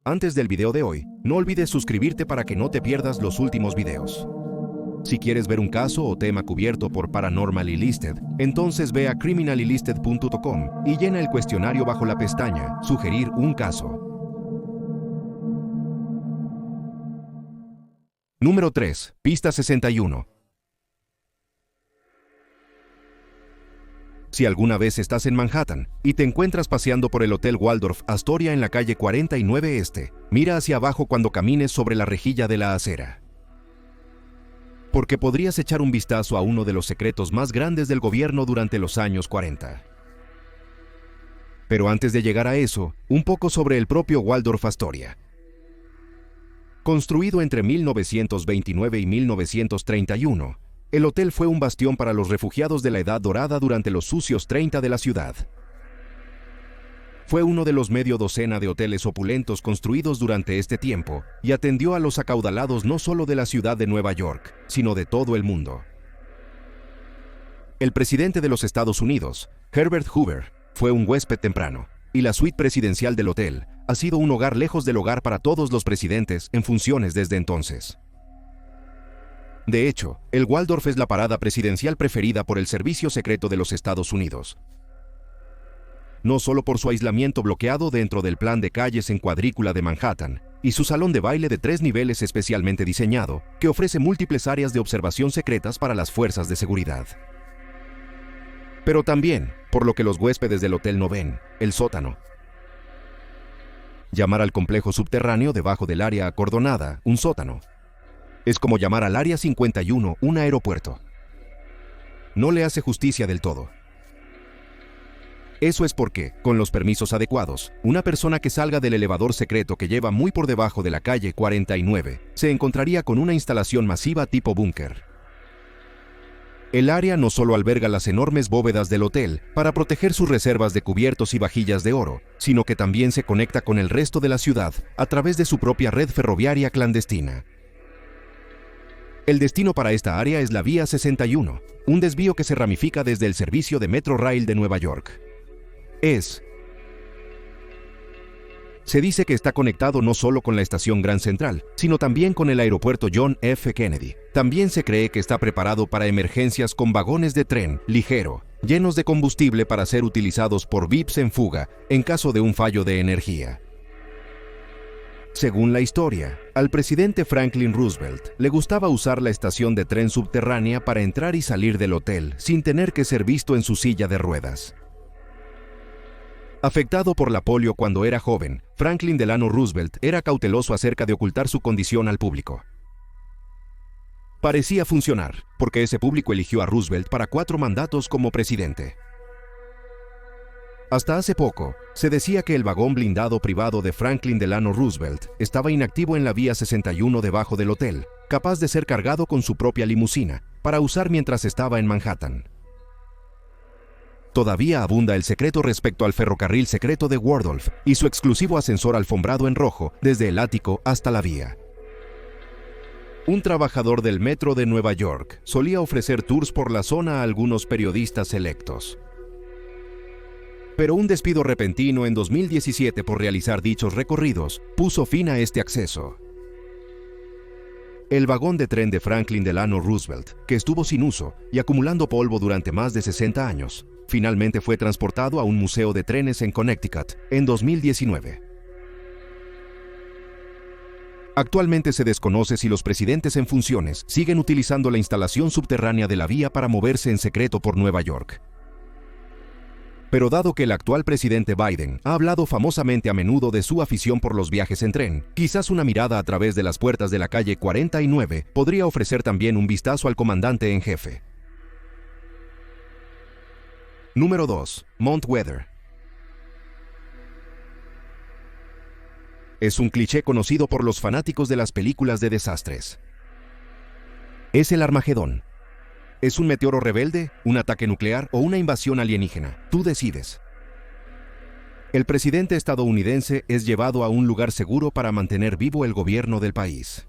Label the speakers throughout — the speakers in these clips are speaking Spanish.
Speaker 1: Antes del video de hoy, no olvides suscribirte para que no te pierdas los últimos videos. Si quieres ver un caso o tema cubierto por Paranormally Listed, entonces ve a criminallylisted.com y llena el cuestionario bajo la pestaña Sugerir un caso. Número 3. Pista 61. Si alguna vez estás en Manhattan y te encuentras paseando por el Hotel Waldorf Astoria en la calle 49 Este, mira hacia abajo cuando camines sobre la rejilla de la acera. Porque podrías echar un vistazo a uno de los secretos más grandes del gobierno durante los años 40. Pero antes de llegar a eso, un poco sobre el propio Waldorf Astoria. Construido entre 1929 y 1931, el hotel fue un bastión para los refugiados de la Edad Dorada durante los sucios 30 de la ciudad. Fue uno de los medio docena de hoteles opulentos construidos durante este tiempo y atendió a los acaudalados no solo de la ciudad de Nueva York, sino de todo el mundo. El presidente de los Estados Unidos, Herbert Hoover, fue un huésped temprano, y la suite presidencial del hotel ha sido un hogar lejos del hogar para todos los presidentes en funciones desde entonces. De hecho, el Waldorf es la parada presidencial preferida por el Servicio Secreto de los Estados Unidos. No solo por su aislamiento bloqueado dentro del plan de calles en cuadrícula de Manhattan, y su salón de baile de 3 niveles especialmente diseñado, que ofrece múltiples áreas de observación secretas para las fuerzas de seguridad. Pero también, por lo que los huéspedes del hotel no ven, el sótano. Llamar al complejo subterráneo debajo del área acordonada un sótano es como llamar al Área 51 un aeropuerto. No le hace justicia del todo. Eso es porque, con los permisos adecuados, una persona que salga del elevador secreto que lleva muy por debajo de la calle 49 se encontraría con una instalación masiva tipo búnker. El área no solo alberga las enormes bóvedas del hotel para proteger sus reservas de cubiertos y vajillas de oro, sino que también se conecta con el resto de la ciudad a través de su propia red ferroviaria clandestina. El destino para esta área es la Vía 61, un desvío que se ramifica desde el servicio de Metrorail de Nueva York. Se dice que está conectado no solo con la estación Grand Central, sino también con el aeropuerto John F. Kennedy. También se cree que está preparado para emergencias con vagones de tren ligero, llenos de combustible para ser utilizados por VIPs en fuga en caso de un fallo de energía. Según la historia, al presidente Franklin Roosevelt le gustaba usar la estación de tren subterránea para entrar y salir del hotel sin tener que ser visto en su silla de ruedas. Afectado por la polio cuando era joven, Franklin Delano Roosevelt era cauteloso acerca de ocultar su condición al público. Parecía funcionar, porque ese público eligió a Roosevelt para 4 mandatos como presidente. Hasta hace poco, se decía que el vagón blindado privado de Franklin Delano Roosevelt estaba inactivo en la Vía 61 debajo del hotel, capaz de ser cargado con su propia limusina, para usar mientras estaba en Manhattan. Todavía abunda el secreto respecto al ferrocarril secreto de Waldorf y su exclusivo ascensor alfombrado en rojo desde el ático hasta la vía. Un trabajador del metro de Nueva York solía ofrecer tours por la zona a algunos periodistas selectos. Pero un despido repentino en 2017 por realizar dichos recorridos puso fin a este acceso. El vagón de tren de Franklin Delano Roosevelt, que estuvo sin uso y acumulando polvo durante más de 60 años, finalmente fue transportado a un museo de trenes en Connecticut en 2019. Actualmente se desconoce si los presidentes en funciones siguen utilizando la instalación subterránea de la vía para moverse en secreto por Nueva York. Pero dado que el actual presidente Biden ha hablado famosamente a menudo de su afición por los viajes en tren, quizás una mirada a través de las puertas de la calle 49 podría ofrecer también un vistazo al comandante en jefe. Número 2. Mount Weather. Es un cliché conocido por los fanáticos de las películas de desastres. Es el Armagedón. ¿Es un meteoro rebelde, un ataque nuclear o una invasión alienígena? Tú decides. El presidente estadounidense es llevado a un lugar seguro para mantener vivo el gobierno del país.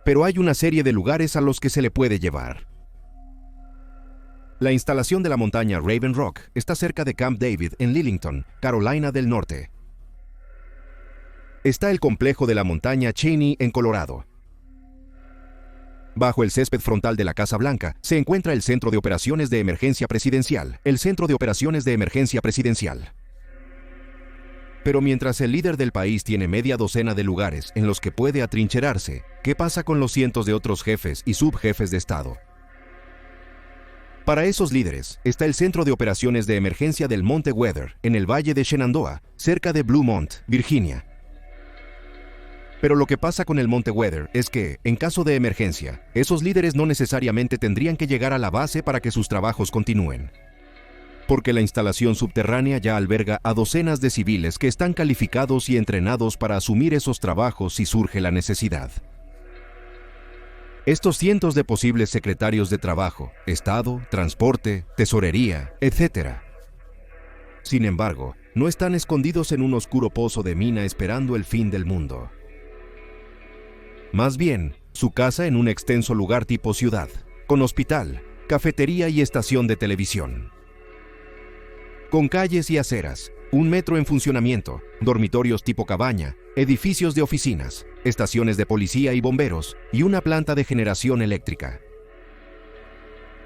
Speaker 1: Pero hay una serie de lugares a los que se le puede llevar. La instalación de la montaña Raven Rock está cerca de Camp David en Lillington, Carolina del Norte. está el complejo de la montaña Cheney en Colorado. Bajo el césped frontal de la Casa Blanca se encuentra el Centro de Operaciones de Emergencia Presidencial, el Centro de Operaciones de Emergencia Presidencial. Pero mientras el líder del país tiene media docena de lugares en los que puede atrincherarse, ¿qué pasa con los cientos de otros jefes y subjefes de Estado? Para esos líderes está el Centro de Operaciones de Emergencia del Monte Weather, en el Valle de Shenandoah, cerca de Blue Mont, Virginia. Pero lo que pasa con el Monte Weather es que, en caso de emergencia, esos líderes no necesariamente tendrían que llegar a la base para que sus trabajos continúen. Porque la instalación subterránea ya alberga a docenas de civiles que están calificados y entrenados para asumir esos trabajos si surge la necesidad. Estos cientos de posibles secretarios de Trabajo, Estado, Transporte, Tesorería, etc. Sin embargo, no están escondidos en un oscuro pozo de mina esperando el fin del mundo. Más bien, su casa en un extenso lugar tipo ciudad, con hospital, cafetería y estación de televisión. Con calles y aceras, un metro en funcionamiento, dormitorios tipo cabaña, edificios de oficinas, estaciones de policía y bomberos, y una planta de generación eléctrica.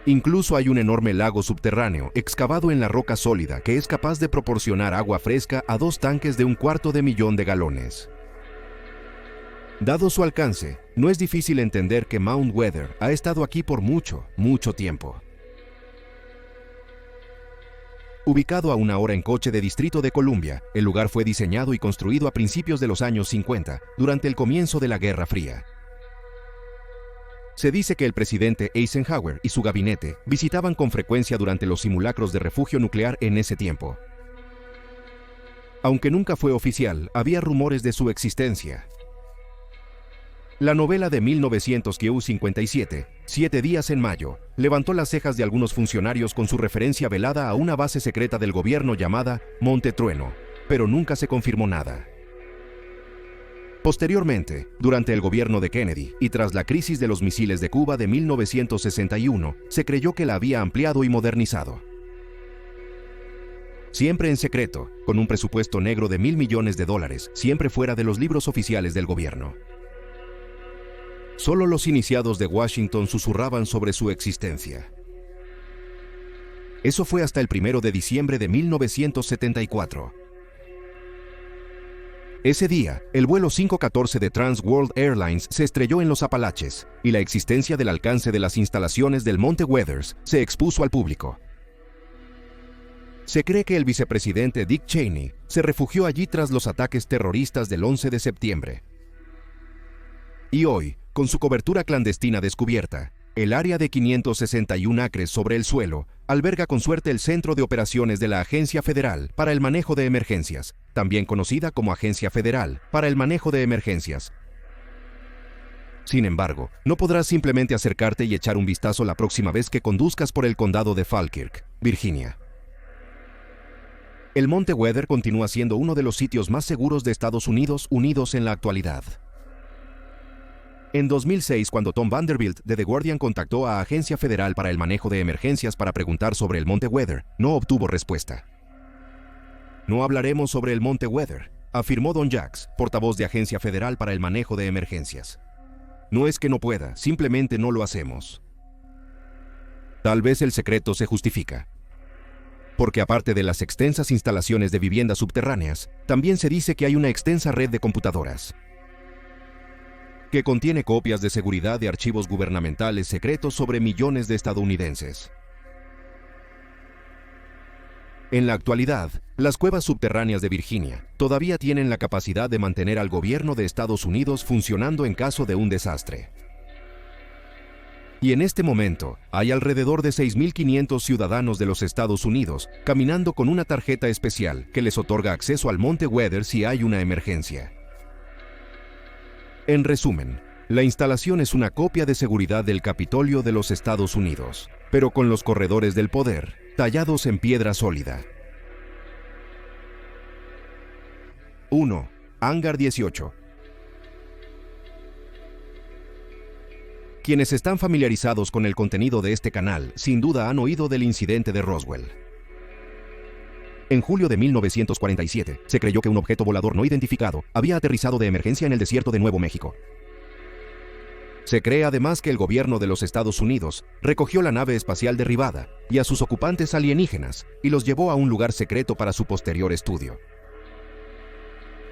Speaker 1: Incluso hay un enorme lago subterráneo excavado en la roca sólida que es capaz de proporcionar agua fresca a 2 tanques de 250,000 de galones. Dado su alcance, no es difícil entender que Mount Weather ha estado aquí por mucho, mucho tiempo. Ubicado a 1 hora en coche de Distrito de Columbia, el lugar fue diseñado y construido a principios de los años 50, durante el comienzo de la Guerra Fría. Se dice que el presidente Eisenhower y su gabinete visitaban con frecuencia durante los simulacros de refugio nuclear en ese tiempo. Aunque nunca fue oficial, había rumores de su existencia. La novela de 1957, 7 días en mayo, levantó las cejas de algunos funcionarios con su referencia velada a una base secreta del gobierno llamada Monte Trueno, pero nunca se confirmó nada. Posteriormente, durante el gobierno de Kennedy y tras la crisis de los misiles de Cuba de 1961, se creyó que la había ampliado y modernizado. Siempre en secreto, con un presupuesto negro de $1,000 millones, siempre fuera de los libros oficiales del gobierno. Solo los iniciados de Washington susurraban sobre su existencia. Eso fue hasta el 1 de diciembre de 1974. Ese día, el vuelo 514 de Trans World Airlines se estrelló en los Apalaches, y la existencia del alcance de las instalaciones del Monte Weather se expuso al público. Se cree que el vicepresidente Dick Cheney se refugió allí tras los ataques terroristas del 11 de septiembre. Y hoy, con su cobertura clandestina descubierta, el área de 561 acres sobre el suelo alberga con suerte el Centro de Operaciones de la Agencia Federal para el Manejo de Emergencias, también conocida como Agencia Federal para el Manejo de Emergencias. Sin embargo, no podrás simplemente acercarte y echar un vistazo la próxima vez que conduzcas por el condado de Falkirk, Virginia. El Monte Weather continúa siendo uno de los sitios más seguros de Estados Unidos en la actualidad. En 2006, cuando Tom Vanderbilt de The Guardian contactó a Agencia Federal para el Manejo de Emergencias para preguntar sobre el Monte Weather, no obtuvo respuesta. No hablaremos sobre el Monte Weather, afirmó Don Jacks, portavoz de Agencia Federal para el Manejo de Emergencias. No es que no pueda, simplemente no lo hacemos. Tal vez el secreto se justifica. Porque aparte de las extensas instalaciones de viviendas subterráneas, también se dice que hay una extensa red de computadoras que contiene copias de seguridad de archivos gubernamentales secretos sobre millones de estadounidenses. En la actualidad, las cuevas subterráneas de Virginia todavía tienen la capacidad de mantener al gobierno de Estados Unidos funcionando en caso de un desastre. Y en este momento, hay alrededor de 6,500 ciudadanos de los Estados Unidos caminando con una tarjeta especial que les otorga acceso al Monte Weather si hay una emergencia. En resumen, la instalación es una copia de seguridad del Capitolio de los Estados Unidos, pero con los corredores del poder tallados en piedra sólida. 1. Hangar 18. Quienes están familiarizados con el contenido de este canal, sin duda han oído del incidente de Roswell. En julio de 1947, se creyó que un objeto volador no identificado había aterrizado de emergencia en el desierto de Nuevo México. Se cree además que el gobierno de los Estados Unidos recogió la nave espacial derribada y a sus ocupantes alienígenas y los llevó a un lugar secreto para su posterior estudio.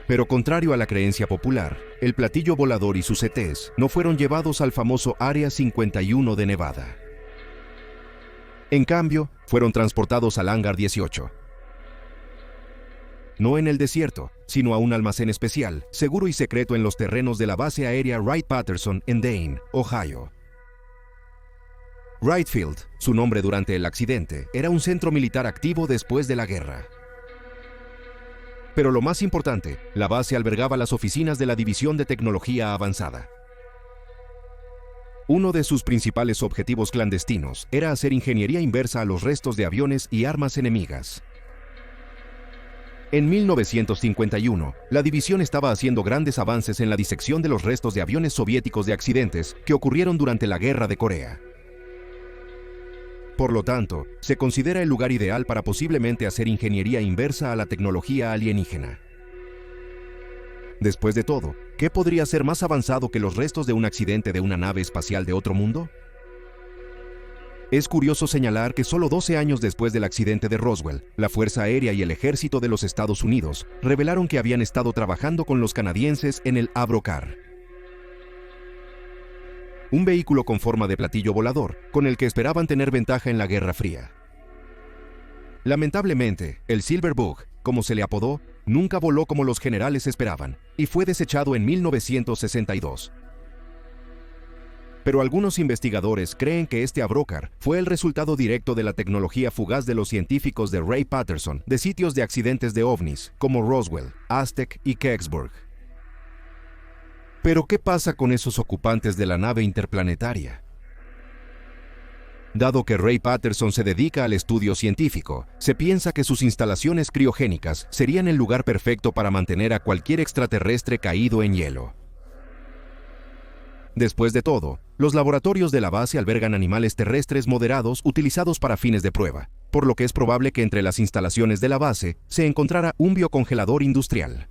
Speaker 1: Pero contrario a la creencia popular, el platillo volador y sus ETs no fueron llevados al famoso Área 51 de Nevada. En cambio, fueron transportados al Hangar 18. No en el desierto, sino a un almacén especial, seguro y secreto en los terrenos de la base aérea Wright-Patterson en Dane, Ohio. Wright Field, su nombre durante el accidente, era un centro militar activo después de la guerra. Pero lo más importante, la base albergaba las oficinas de la División de Tecnología Avanzada. Uno de sus principales objetivos clandestinos era hacer ingeniería inversa a los restos de aviones y armas enemigas. En 1951, la división estaba haciendo grandes avances en la disección de los restos de aviones soviéticos de accidentes que ocurrieron durante la Guerra de Corea. Por lo tanto, se considera el lugar ideal para posiblemente hacer ingeniería inversa a la tecnología alienígena. Después de todo, ¿qué podría ser más avanzado que los restos de un accidente de una nave espacial de otro mundo? Es curioso señalar que solo 12 años después del accidente de Roswell, la Fuerza Aérea y el Ejército de los Estados Unidos revelaron que habían estado trabajando con los canadienses en el Avrocar, un vehículo con forma de platillo volador, con el que esperaban tener ventaja en la Guerra Fría. Lamentablemente, el Silverbug, como se le apodó, nunca voló como los generales esperaban, y fue desechado en 1962. Pero algunos investigadores creen que este Avrocar fue el resultado directo de la tecnología fugaz de los científicos de Wright-Patterson de sitios de accidentes de ovnis, como Roswell, Aztec y Kecksburg. Pero ¿qué pasa con esos ocupantes de la nave interplanetaria? Dado que Wright-Patterson se dedica al estudio científico, se piensa que sus instalaciones criogénicas serían el lugar perfecto para mantener a cualquier extraterrestre caído en hielo. Después de todo, los laboratorios de la base albergan animales terrestres moderados utilizados para fines de prueba, por lo que es probable que entre las instalaciones de la base se encontrara un biocongelador industrial.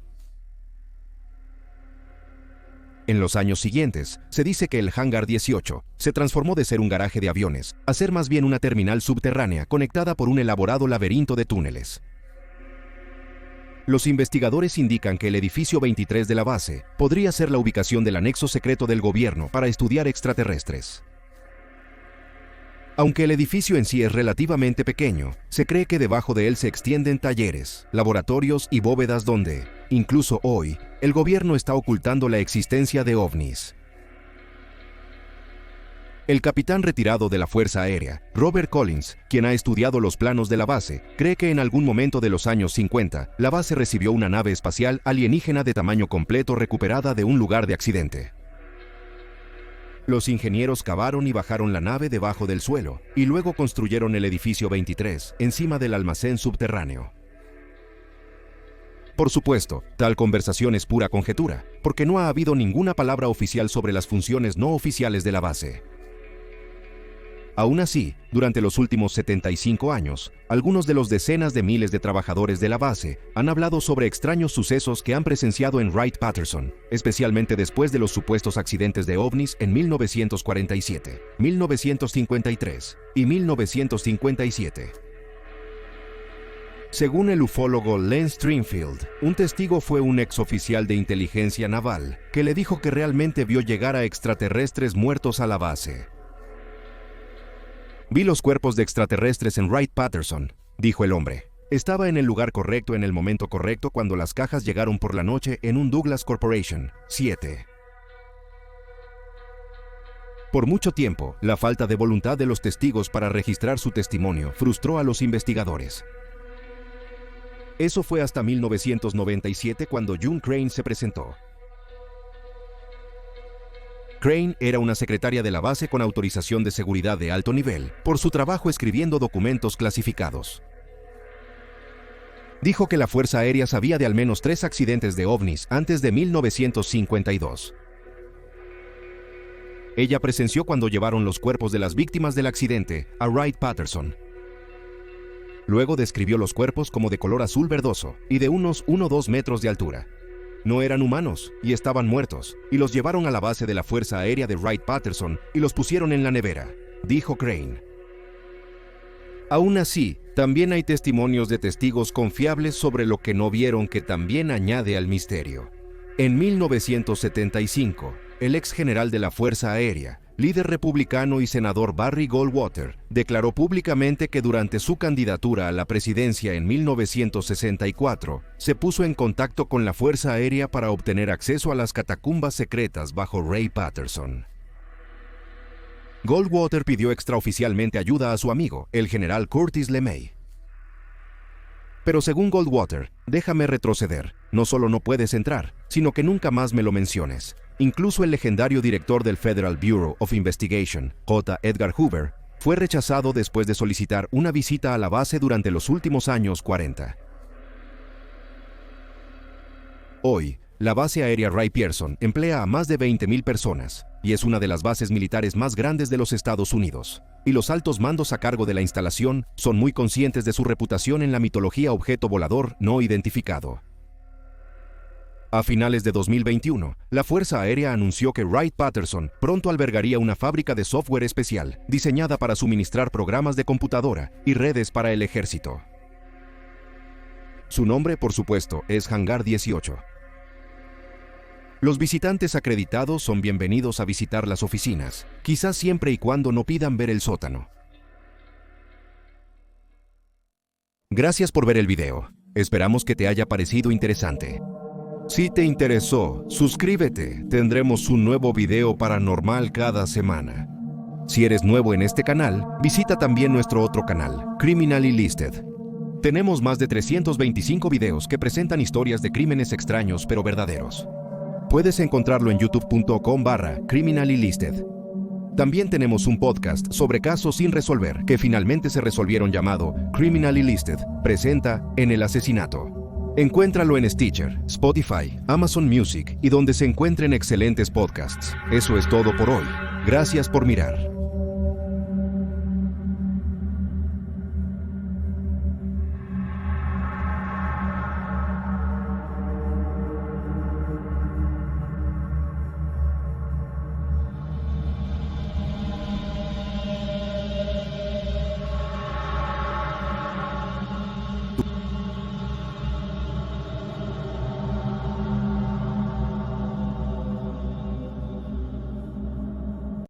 Speaker 1: En los años siguientes, se dice que el Hangar 18 se transformó de ser un garaje de aviones a ser más bien una terminal subterránea conectada por un elaborado laberinto de túneles. Los investigadores indican que el edificio 23 de la base podría ser la ubicación del anexo secreto del gobierno para estudiar extraterrestres. Aunque el edificio en sí es relativamente pequeño, se cree que debajo de él se extienden talleres, laboratorios y bóvedas donde, incluso hoy, el gobierno está ocultando la existencia de ovnis. El capitán retirado de la Fuerza Aérea, Robert Collins, quien ha estudiado los planos de la base, cree que en algún momento de los años 50, la base recibió una nave espacial alienígena de tamaño completo recuperada de un lugar de accidente. Los ingenieros cavaron y bajaron la nave debajo del suelo, y luego construyeron el edificio 23, encima del almacén subterráneo. Por supuesto, tal conversación es pura conjetura, porque no ha habido ninguna palabra oficial sobre las funciones no oficiales de la base. Aún así, durante los últimos 75 años, algunos de los decenas de miles de trabajadores de la base han hablado sobre extraños sucesos que han presenciado en Wright-Patterson, especialmente después de los supuestos accidentes de ovnis en 1947, 1953 y 1957. Según el ufólogo Len Stringfield, un testigo fue un exoficial de inteligencia naval que le dijo que realmente vio llegar a extraterrestres muertos a la base. Vi los cuerpos de extraterrestres en Wright-Patterson, dijo el hombre. Estaba en el lugar correcto en el momento correcto cuando las cajas llegaron por la noche en un Douglas Corporation 7. Por mucho tiempo, la falta de voluntad de los testigos para registrar su testimonio frustró a los investigadores. Eso fue hasta 1997 cuando June Crane se presentó. Crane era una secretaria de la base con autorización de seguridad de alto nivel por su trabajo escribiendo documentos clasificados. Dijo que la Fuerza Aérea sabía de al menos 3 accidentes de ovnis antes de 1952. Ella presenció cuando llevaron los cuerpos de las víctimas del accidente a Wright-Patterson. Luego describió los cuerpos como de color azul verdoso y de unos 1 o 2 metros de altura. No eran humanos y estaban muertos, y los llevaron a la base de la Fuerza Aérea de Wright-Patterson y los pusieron en la nevera, dijo Crane. Aún así, también hay testimonios de testigos confiables sobre lo que no vieron que también añade al misterio. En 1975, el ex general de la Fuerza Aérea, líder republicano y senador Barry Goldwater, declaró públicamente que durante su candidatura a la presidencia en 1964, se puso en contacto con la Fuerza Aérea para obtener acceso a las catacumbas secretas bajo Wright-Patterson. Goldwater pidió extraoficialmente ayuda a su amigo, el general Curtis LeMay. Pero según Goldwater, déjame retroceder, no solo no puedes entrar, sino que nunca más me lo menciones. Incluso el legendario director del Federal Bureau of Investigation, J. Edgar Hoover, fue rechazado después de solicitar una visita a la base durante los últimos años 40. Hoy, la base aérea Wright-Patterson emplea a más de 20,000 personas y es una de las bases militares más grandes de los Estados Unidos. Y los altos mandos a cargo de la instalación son muy conscientes de su reputación en la mitología objeto volador no identificado. A finales de 2021, la Fuerza Aérea anunció que Wright-Patterson pronto albergaría una fábrica de software especial diseñada para suministrar programas de computadora y redes para el ejército. Su nombre, por supuesto, es Hangar 18. Los visitantes acreditados son bienvenidos a visitar las oficinas, quizás siempre y cuando no pidan ver el sótano. Gracias por ver el video. Esperamos que te haya parecido interesante. Si te interesó, suscríbete. Tendremos un nuevo video paranormal cada semana. Si eres nuevo en este canal, visita también nuestro otro canal, Criminally Listed. Tenemos más de 325 videos que presentan historias de crímenes extraños pero verdaderos. Puedes encontrarlo en youtube.com/Criminally Listed. También tenemos un podcast sobre casos sin resolver que finalmente se resolvieron llamado Criminally Listed, presenta En el asesinato. Encuéntralo en Stitcher, Spotify, Amazon Music y donde se encuentren excelentes podcasts. Eso es todo por hoy. Gracias por mirar.